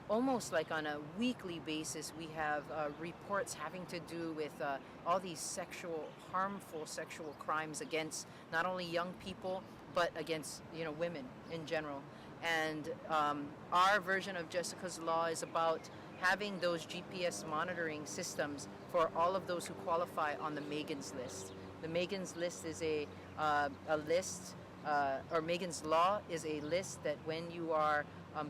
almost like on a weekly basis, we have reports having to do with all these harmful sexual crimes against not only young people, but against women in general. And our version of Jessica's Law is about having those GPS monitoring systems for all of those who qualify on the Megan's list. The Megan's list is a list, or Megan's Law is a list that when you are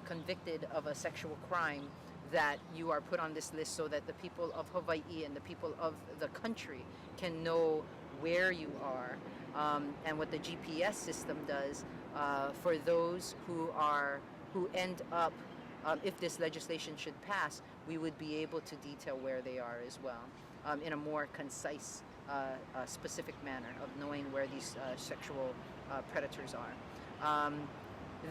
convicted of a sexual crime, that you are put on this list so that the people of Hawaii and the people of the country can know where you are. And what the GPS system does for those who end up, if this legislation should pass, we would be able to detail where they are as well, in a more concise, specific manner of knowing where these sexual predators are.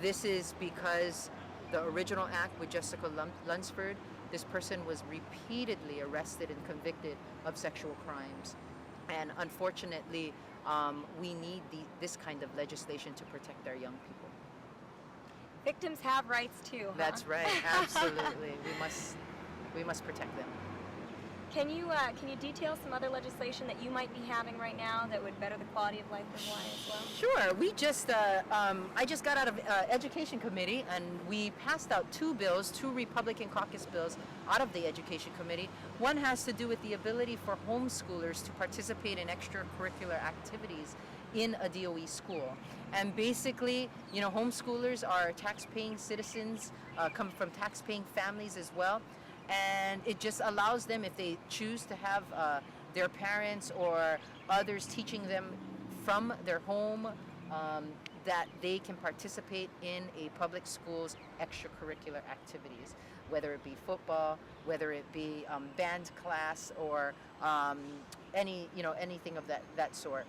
This is because the original act with Jessica Lunsford, this person was repeatedly arrested and convicted of sexual crimes. And unfortunately, we need this kind of legislation to protect our young people. Victims have rights too, huh? That's right, absolutely. We must protect them. Can you detail some other legislation that you might be having right now that would better the quality of life for Hawaii as well? Sure. I just got out of Education Committee, and we passed out two Republican caucus bills out of the Education Committee. One has to do with the ability for homeschoolers to participate in extracurricular activities in a DOE school. And basically, homeschoolers are tax-paying citizens, come from tax-paying families as well. And it just allows them, if they choose to have their parents or others teaching them from their home, that they can participate in a public school's extracurricular activities, whether it be football, whether it be band class, or anything of that sort.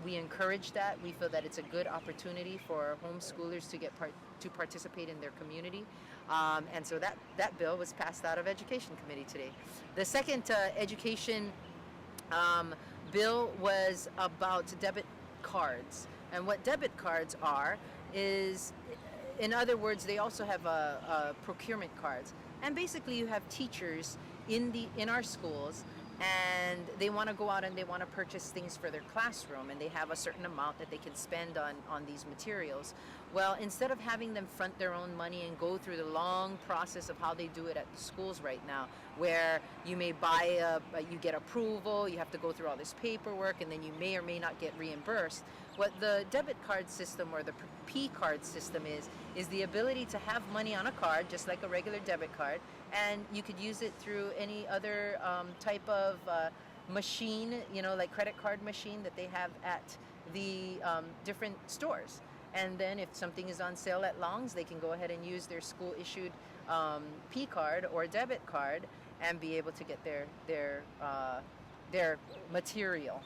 We encourage that. We feel that it's a good opportunity for homeschoolers to participate in their community. And so that bill was passed out of Education Committee today. The second education bill was about debit cards. And what debit cards are is, in other words, they also have procurement cards. And basically you have teachers in our schools, and they want to go out and they want to purchase things for their classroom, and they have a certain amount that they can spend on these materials. Well, instead of having them front their own money and go through the long process of how they do it at the schools right now, where you may you get approval, you have to go through all this paperwork, and then you may or may not get reimbursed. What the debit card system, or the P card system, is the ability to have money on a card, just like a regular debit card, and you could use it through any other type of machine, like credit card machine that they have at the different stores. And then if something is on sale at Long's, they can go ahead and use their school-issued P card or debit card and be able to get their material.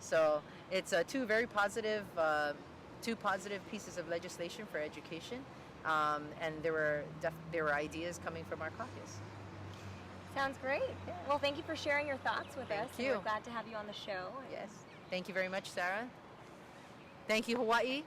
So it's two positive pieces of legislation for education, and there were ideas coming from our caucus. Sounds great. Yeah. Well, thank you for sharing your thoughts with us. Thank you. We're glad to have you on the show. Yes. Thank you very much, Sarah. Thank you, Hawaii.